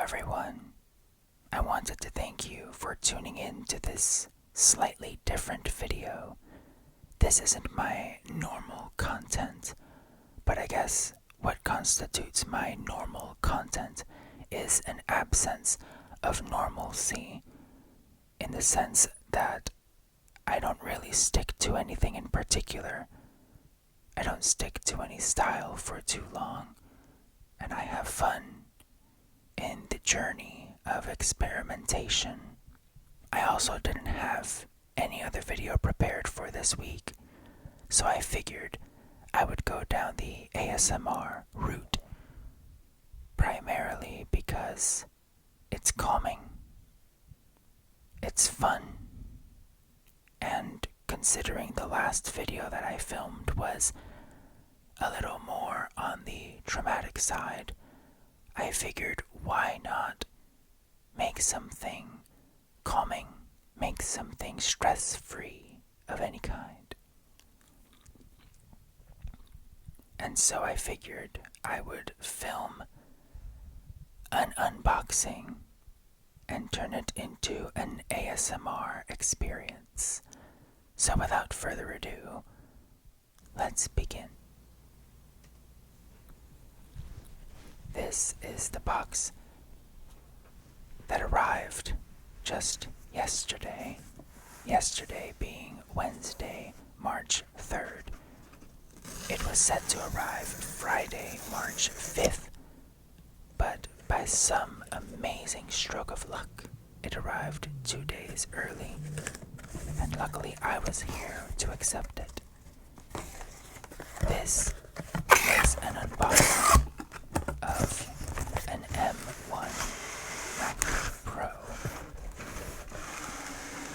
everyone. I wanted to thank you for tuning in to this slightly different video. This isn't my normal content, but I guess what constitutes my normal content is an absence of normalcy, in the sense that I don't really stick to anything in particular. I don't stick to any style for too long, and I have fun in the journey of experimentation. I also didn't have any other video prepared for this week, so I figured I would go down the ASMR route, primarily because it's calming, it's fun, and considering the last video that I filmed was a little more on the traumatic side, I figured why not make something calming, make something stress-free of any kind. And so I figured I would film an unboxing and turn it into an ASMR experience. So without further ado, let's begin. This is the box that arrived just yesterday. Yesterday being Wednesday, March 3rd. It was set to arrive Friday, March 5th, but by some amazing stroke of luck, it arrived 2 days early, and luckily I was here to accept it. This is an unboxing of an M1 MacBook Pro.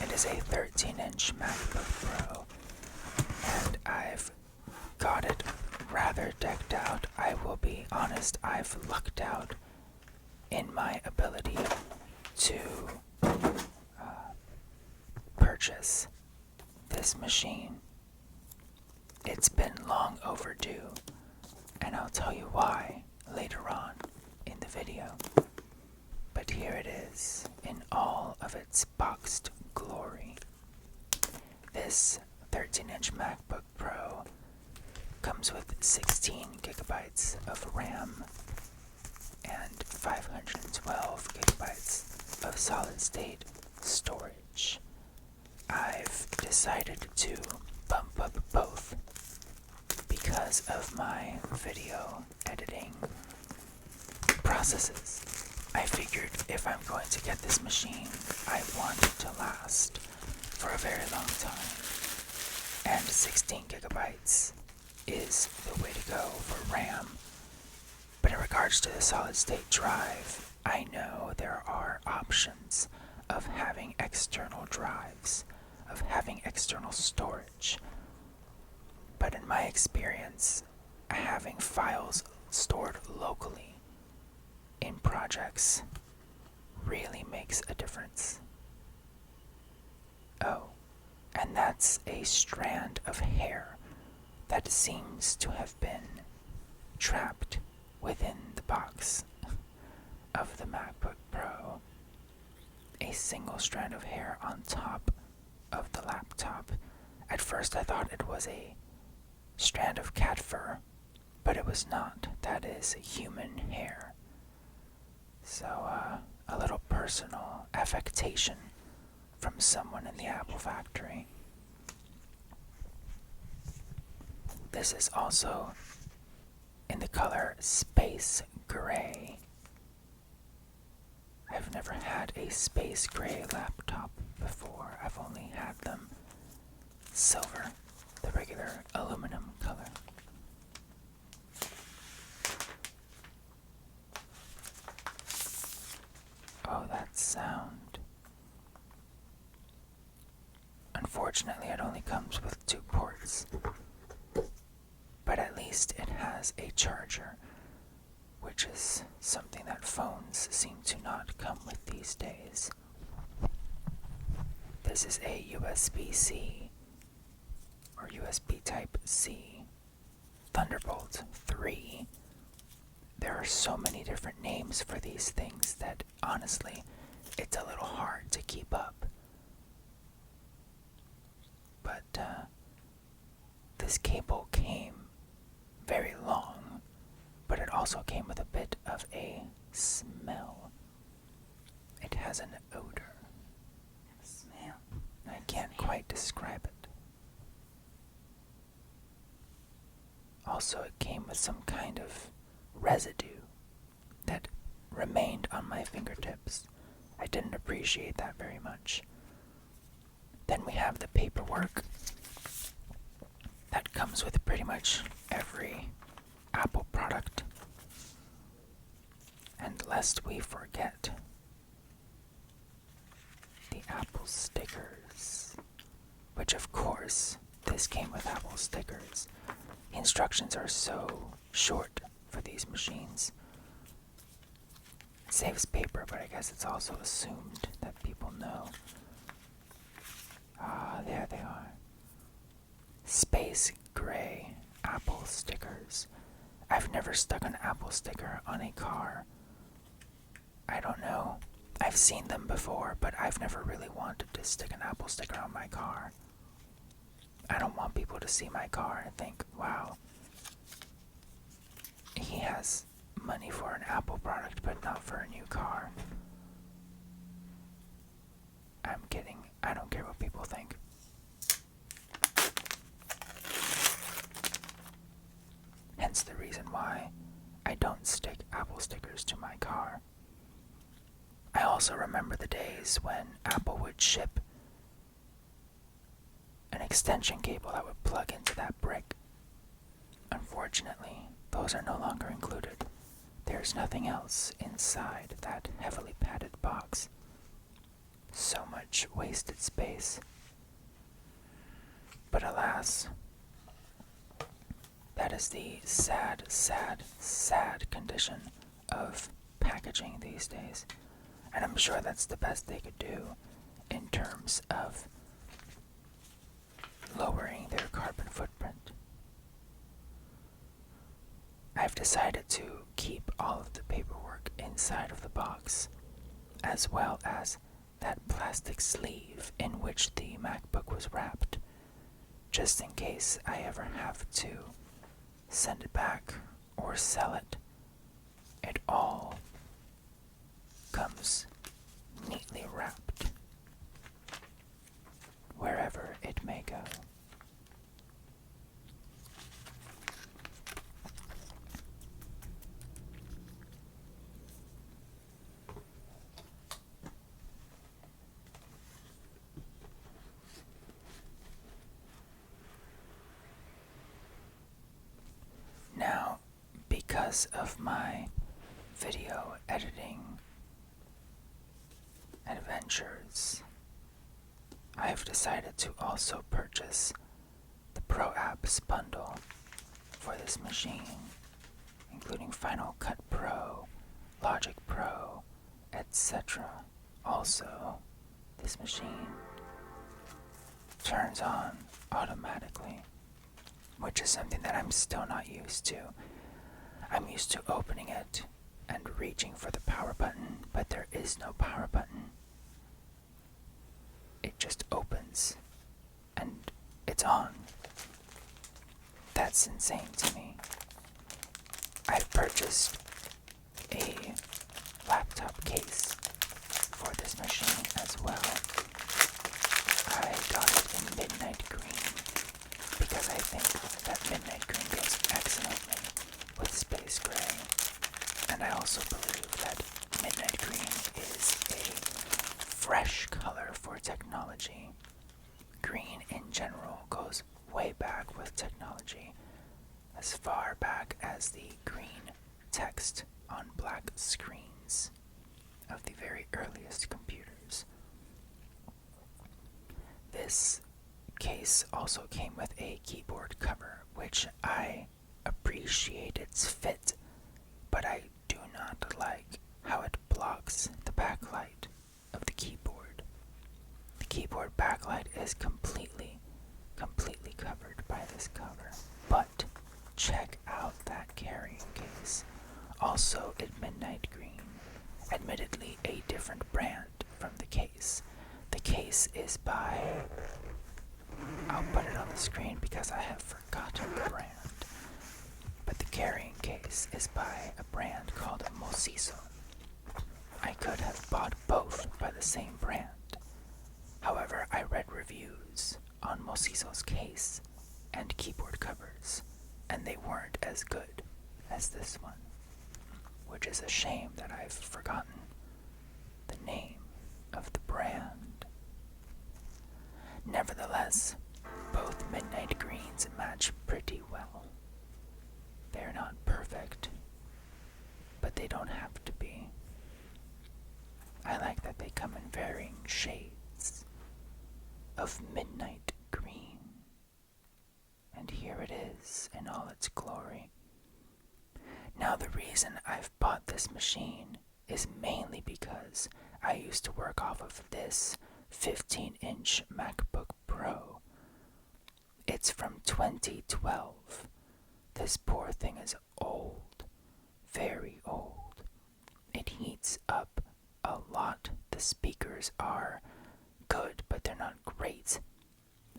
It is a 13-inch MacBook Pro, and I've got it rather decked out. I will be honest, I've lucked out in my ability to purchase this machine. It's been long overdue, and I'll tell you why later on in the video. But here it is in all of its boxed glory. This 13-inch MacBook Pro comes with 16 gigabytes of RAM and 512 gigabytes of solid-state storage. I've decided to bump up both because of my video editing processes. I figured if I'm going to get this machine, I want it to last for a very long time. And 16 gigabytes is the way to go for RAM. But in regards to the solid-state drive, I know there are options of having external drives, of having external storage. But in my experience, having files stored locally in projects really makes a difference. Oh, and that's a strand of hair that seems to have been trapped within the box of the MacBook Pro. A single strand of hair on top of the laptop. At first I thought it was a strand of cat fur, but it was not. That is human hair. So, a little personal affectation from someone in the Apple factory. This is also in the color Space Gray. I've never had a space gray laptop before. I've only had them silver, the regular aluminum color. Oh, that sound. Unfortunately, it only comes with 2 ports, but at least it has a charger, which is something that phones seem to not come with these days. This is a USB-C, or USB Type-C, Thunderbolt 3 There are so many different names for these things that, honestly, it's a little hard to keep up. But this cable came very long, but it also came with a bit of a smell. It has an odor. Smell. I can't quite describe it. Also, it came with some kind of residue that remained on my fingertips. I didn't appreciate that very much. Then we have the paperwork that comes with pretty much every Apple product. And lest we forget, the Apple stickers, which of course, this came with Apple stickers. The instructions are so short for these machines. It saves paper, but I guess it's also assumed that people know. There they are. Space gray Apple stickers. I've never stuck an Apple sticker on a car. I don't know. I've seen them before, but I've never really wanted to stick an Apple sticker on my car. I don't want people to see my car and think, wow, he has money for an Apple product, but not for a new car. I'm kidding. I don't care what people think. Hence the reason why I don't stick Apple stickers to my car. I also remember the days when Apple would ship an extension cable that would plug into that brick. Unfortunately, those are no longer included. There's nothing else inside that heavily padded box. So much wasted space. But alas, that is the sad, sad, sad condition of packaging these days. And I'm sure that's the best they could do in terms of lowering their carbon footprint. I've decided to keep all of the paperwork inside of the box, as well as that plastic sleeve in which the MacBook was wrapped, just in case I ever have to send it back or sell it. It all comes neatly wrapped, wherever it may go. Now, because of my video editing adventures, I've decided to also purchase the Pro Apps bundle for this machine, including Final Cut Pro, Logic Pro, etc. Also, this machine turns on automatically, which is something that I'm still not used to. I'm used to opening it and reaching for the power button, but there is no power button. It just opens and it's on. That's insane to me. I've purchased a laptop case for this machine as well. I got it in midnight green because I think that midnight green goes excellently with space gray. And I also believe that midnight green is a fresh color for technology. Green in general goes way back with technology, as far back as the green text on black screens of the very earliest computers. This case also came with a keyboard cover, which I appreciate its fit, but I do not like how it blocks the backlight of the keyboard. The keyboard backlight is completely covered by this cover. But check out that carrying case. also in midnight green, admittedly a different brand from the case. The case is by, I'll put it on the screen because I have forgotten the brand, but the carrying case is by a brand called Mosiso. I could have bought both by the same brand. However, I read reviews on Mosiso's case and keyboard covers, and they weren't as good as this one, which is a shame that I've forgotten the name of the brand. Nevertheless, both midnight greens match pretty well. They're not perfect, but they don't have to be. I like that they come in varying shades of midnight green. And here it is in all its glory. Now the reason I've bought this machine is mainly because I used to work off of this 15-inch MacBook Pro. It's from 2012. This poor thing is old, very old. It heats up a lot. The speakers are good, but they're not great.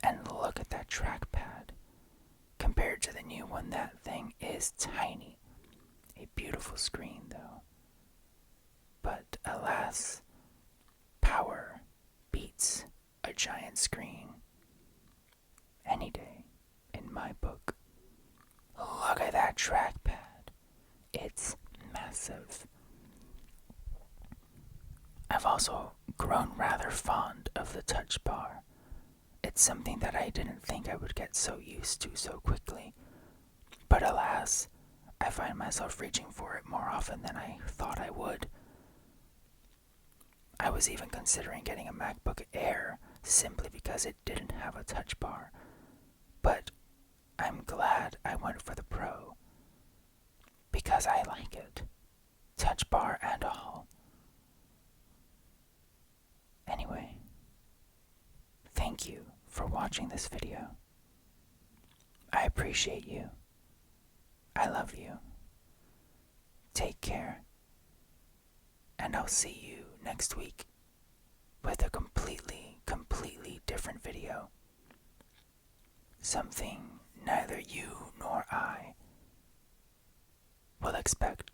And look at that trackpad. Compared to the new one, that thing is tiny. A beautiful screen, though. But alas, power beats a giant screen any day in my book. Look at that trackpad. It's massive. I've also grown rather fond of the touch bar. It's something that I didn't think I would get so used to so quickly. But alas, I find myself reaching for it more often than I thought I would. I was even considering getting a MacBook Air simply because it didn't have a touch bar. But I'm glad I went for the Pro because I like it, touch bar and all. Anyway, thank you for watching this video. I appreciate you. I love you. Take care. And I'll see you next week with a completely different video. Something neither you nor I will expect.